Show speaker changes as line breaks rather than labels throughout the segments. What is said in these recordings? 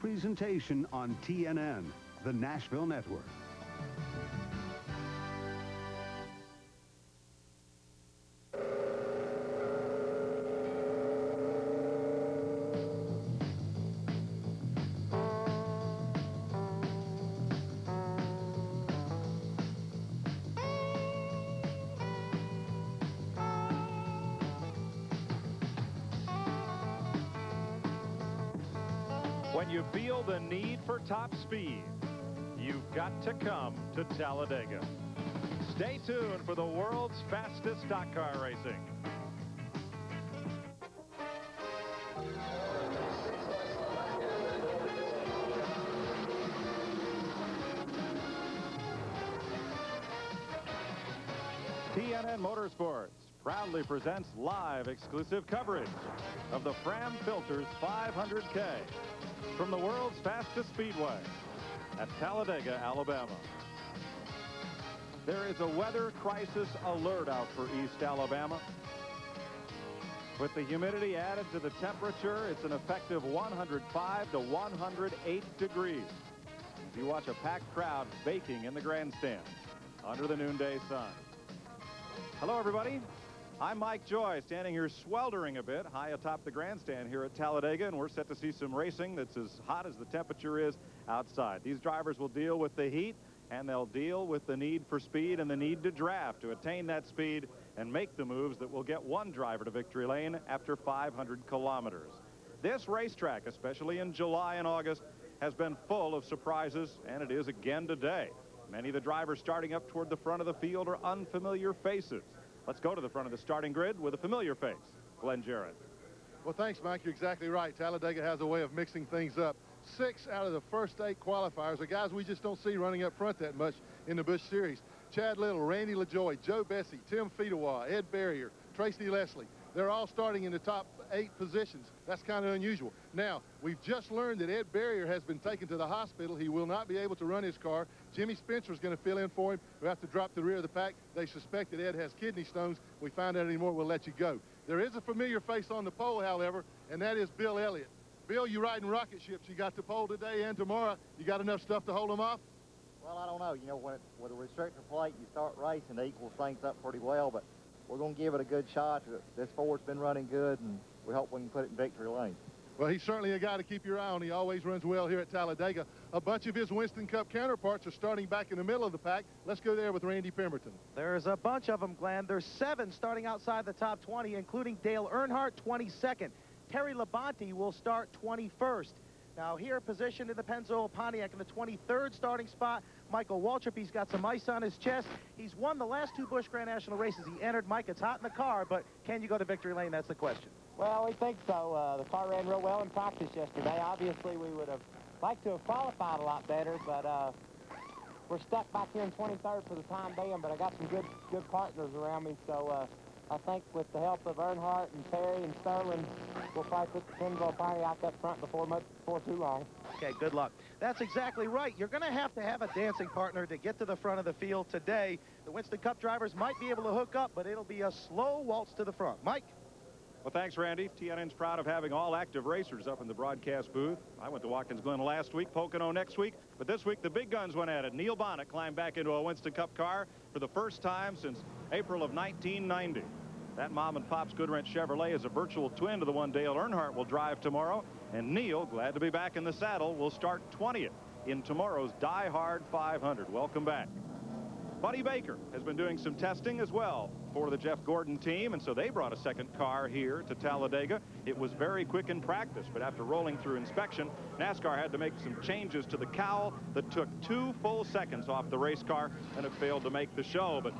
presentation on TNN, the Nashville Network.
When you feel the need for top speed, you've got to come to Talladega. Stay tuned for the world's fastest stock car racing. TNN Motorsports proudly presents live exclusive coverage of the Fram Filters 500K from the world's fastest speedway at Talladega, Alabama. There is a weather crisis alert out for East Alabama. With the humidity added to the temperature, it's an effective 105 to 108 degrees. You watch a packed crowd baking in the grandstand under the noonday sun. Hello, everybody. I'm Mike Joy, standing here sweltering a bit high atop the grandstand here at Talladega, and we're set to see some racing that's as hot as the temperature is outside. These drivers will deal with the heat, and they'll deal with the need for speed and the need to draft to attain that speed and make the moves that will get one driver to victory lane after 500 kilometers. This racetrack, especially in July and August, has been full of surprises, and it is again today. Many of the drivers starting up toward the front of the field are unfamiliar faces. Let's go to the front of the starting grid with a familiar face, Glenn Jarrett.
Well, thanks, Mike. You're exactly right. Talladega has a way of mixing things up. 6 out of the first 8 qualifiers are guys we just don't see running up front that much in the Busch Series. Chad Little, Randy LaJoie, Joe Bessie, Tim Fedewa, Ed Berrier, Tracy Leslie. They're all starting in the top 8 positions. That's kind of unusual. Now, we've just learned that Ed Berrier has been taken to the hospital. He will not be able to run his car. Jimmy Spencer is going to fill in for him. We'll have to drop to the rear of the pack. They suspect that Ed has kidney stones. We find out anymore, we'll let you go. There is a familiar face on the pole, however, and that is Bill Elliott. Bill, you riding rocket ships. You got the pole today and tomorrow. You got enough stuff to hold them off?
Well, I don't know. You know, with a restrictor plate, you start racing, it equals things up pretty well, but we're going to give it a good shot. This Ford's been running good, and we hope we can put it in victory lane.
Well, he's certainly a guy to keep your eye on. He always runs well here at Talladega. A bunch of his Winston Cup counterparts are starting back in the middle of the pack. Let's go there with Randy Pemberton.
There's a bunch of them, Glenn. There's 7 starting outside the top 20, including Dale Earnhardt, 22nd. Terry Labonte will start 21st. Now here positioned in the Pennzoil Pontiac in the 23rd starting spot, Michael Waltrip. He's got some ice on his chest. He's won the last 2 Busch Grand National races. He entered. Mike, it's hot in the car, but can you go to victory lane? That's the question.
Well, we think so. The car ran real well in practice yesterday. Obviously, we would have liked to have qualified a lot better, but we're stuck back here in 23rd for the time being, but I got some good partners around me, so I think with the help of Earnhardt and Terry and Sterling, we'll probably put the Pennzoil Pontiac up front before too long.
Okay, good luck. That's exactly right. You're going to have a dancing partner to get to the front of the field today. The Winston Cup drivers might be able to hook up, but it'll be a slow waltz to the front. Mike?
Well, thanks, Randy. TNN's proud of having all active racers up in the broadcast booth. I went to Watkins Glen last week, Pocono next week, but this week the big guns went at it. Neil Bonnet climbed back into a Winston Cup car for the first time since April of 1990. That Mom and Pop's Goodwrench Chevrolet is a virtual twin to the one Dale Earnhardt will drive tomorrow. And Neil, glad to be back in the saddle, will start 20th in tomorrow's Die Hard 500. Welcome back. Buddy Baker has been doing some testing as well for the Jeff Gordon team, and so they brought a second car here to Talladega. It was very quick in practice, but after rolling through inspection, NASCAR had to make some changes to the cowl that took 2 full seconds off the race car, and it failed to make the show. But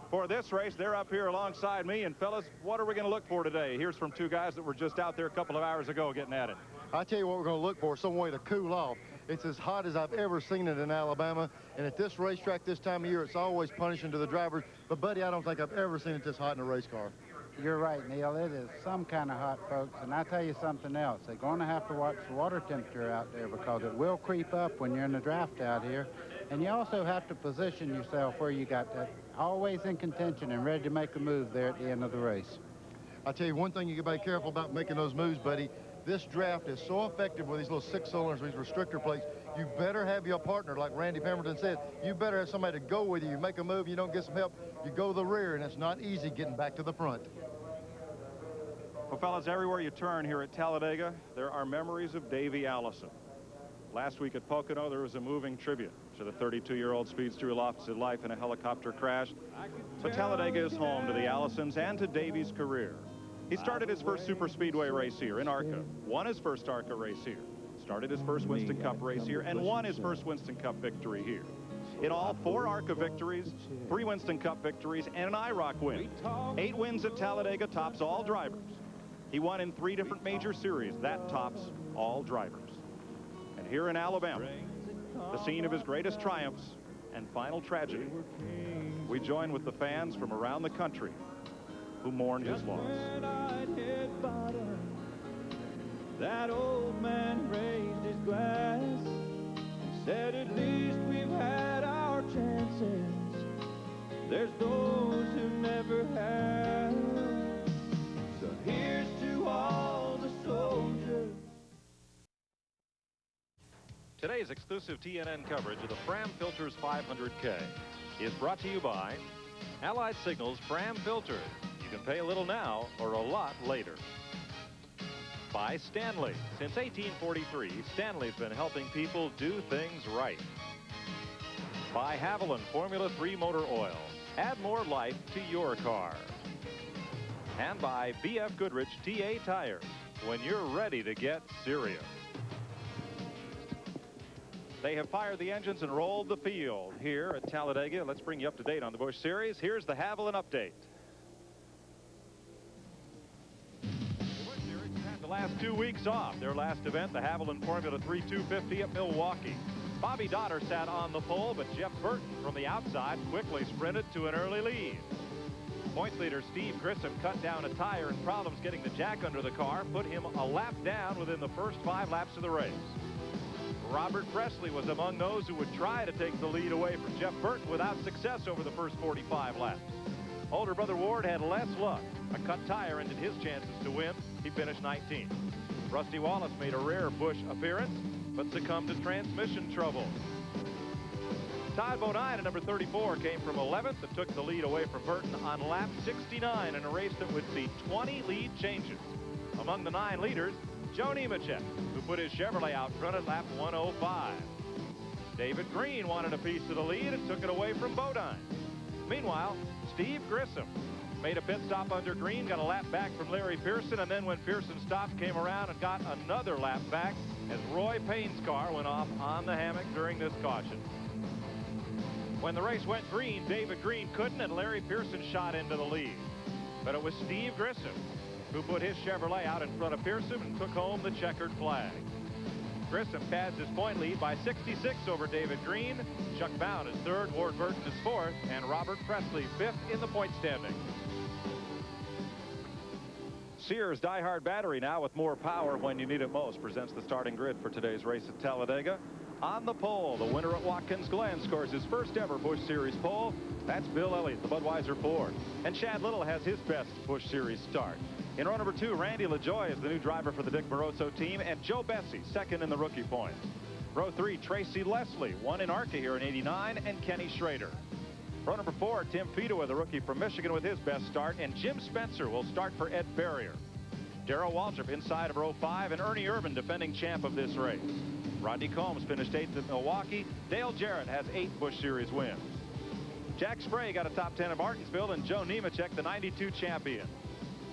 for this race, they're up here alongside me. And, fellas, what are we going to look for today? Here's from 2 guys that were just out there a couple of hours ago getting at it.
I tell you what we're going to look for, some way to cool off. It's as hot as I've ever seen it in Alabama. And at this racetrack this time of year, it's always punishing to the drivers. But, Buddy, I don't think I've ever seen it this hot in a race car.
You're right, Neil. It is some kind of hot, folks. And I tell you something else. They're going to have to watch the water temperature out there because it will creep up when you're in the draft out here. And you also have to position yourself where you got that always in contention and ready to make a move there at the end of the race.
I tell you one thing you got to be careful about making those moves, buddy. This draft is so effective with these little 6 cylinders, these restrictor plates. You better have your partner, like Randy Pemberton said. You better have somebody to go with you. You make a move, you don't get some help, you go to the rear, and it's not easy getting back to the front.
Well, fellas, everywhere you turn here at Talladega, there are memories of Davey Allison. Last week at Pocono, there was a moving tribute to the 32-year-old speedster who lost his life in a helicopter crash. But Talladega is home to the Allisons and to Davey's career. He started his first Superspeedway race here in ARCA, won his first ARCA race here, started his first Winston Cup race here, and won his first Winston Cup victory here. In all, 4 ARCA victories, 3 Winston Cup victories, and an IROC win. 8 wins at Talladega tops all drivers. He won in 3 different major series. That tops all drivers. And here in Alabama, the scene of his greatest triumphs and final tragedy, we join with the fans from around the country who mourned his loss.
That old man raised his glass and said, at least we've had our chances. There's those who never have. So here's to all the soldiers.
Today's exclusive TNN coverage of the Fram Filters 500K is brought to you by Allied Signals Fram Filters. You can pay a little now or a lot later. By Stanley. Since 1843, Stanley's been helping people do things right. By Haviland Formula 3 Motor Oil. Add more life to your car. And by B.F. Goodrich TA Tires. When you're ready to get serious. They have fired the engines and rolled the field here at Talladega. Let's bring you up to date on the Busch Series. Here's the Haviland update. Last 2 weeks off. Their last event, the Haviland Formula 3 250 at Milwaukee. Bobby Dotter sat on the pole, but Jeff Burton from the outside quickly sprinted to an early lead. Points leader Steve Grissom cut down a tire, and problems getting the jack under the car put him a lap down within the first 5 laps of the race. Robert Presley was among those who would try to take the lead away from Jeff Burton without success over the first 45 laps. Older brother Ward had less luck. A cut tire ended his chances to win. He finished 19th. Rusty Wallace made a rare Busch appearance, but succumbed to transmission trouble. Todd Bodine at number 34 came from 11th and took the lead away from Burton on lap 69 in a race that would see 20 lead changes. Among the 9 leaders, Joe Nemechek, who put his Chevrolet out front at lap 105. David Green wanted a piece of the lead and took it away from Bodine. Meanwhile, Steve Grissom made a pit stop under Green, got a lap back from Larry Pearson, and then when Pearson stopped, came around and got another lap back as Roy Payne's car went off on the hammock during this caution. When the race went green, David Green couldn't, and Larry Pearson shot into the lead. But it was Steve Grissom who put his Chevrolet out in front of Pearson and took home the checkered flag. Grissom pads his point lead by 66 over David Green. Chuck Bound is 3rd, Ward Burton is 4th, and Robert Presley 5th in the point standing. Sears Die-Hard Battery, now with more power when you need it most, presents the starting grid for today's race at Talladega. On the pole, the winner at Watkins Glen scores his first ever Busch Series pole. That's Bill Elliott, the Budweiser Ford. And Chad Little has his best Busch Series start. In row number 2, Randy LaJoie is the new driver for the Dick Moroso team, and Joe Bessie, 2nd in the rookie points. Row 3, Tracy Leslie, 1 in ARCA here in '89, and Kenny Schrader. Row number 4, Tim Fedewa, the rookie from Michigan, with his best start, and Jim Spencer will start for Ed Ferrier. Darrell Waltrip inside of row 5, and Ernie Irvin, defending champ of this race. Rodney Combs finished 8th at Milwaukee. Dale Jarrett has 8 Busch Series wins. Jack Spray got a top 10 at Martinsville, and Joe Nemechek, the '92 champion.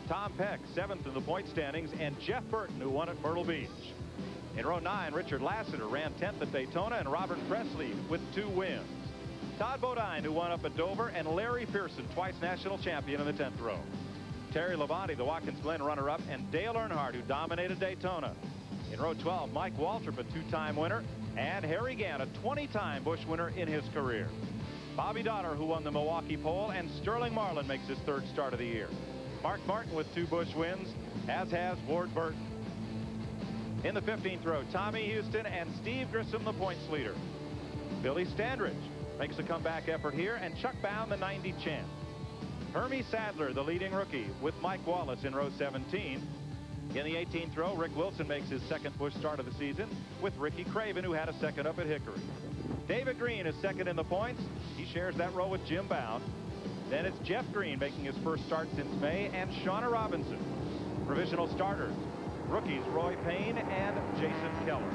Tom Peck, 7th in the point standings, and Jeff Burton, who won at Myrtle Beach. In row 9, Richard Lassiter ran 10th at Daytona, and Robert Presley with 2 wins. Todd Bodine, who won up at Dover, and Larry Pearson, twice national champion in the 10th row. Terry Labonte, the Watkins Glen runner-up, and Dale Earnhardt, who dominated Daytona. In row 12, Mike Waltrip, a 2-time winner, and Harry Gant, a 20-time Busch winner in his career. Bobby Dotter, who won the Milwaukee pole, and Sterling Marlin makes his 3rd start of the year. Mark Martin with 2 Busch wins, as has Ward Burton. In the 15th row, Tommy Houston and Steve Grissom, the points leader. Billy Standridge makes a comeback effort here, and Chuck Bound, the '90 champ. Hermie Sadler, the leading rookie, with Mike Wallace in row 17. In the 18th row, Rick Wilson makes his second Busch start of the season with Ricky Craven, who had a second up at Hickory. David Green is second in the points. He shares that row with Jim Bound. Then it's Jeff Green making his first start since May, and Shauna Robinson. Provisional starters, rookies Roy Payne and Jason Keller.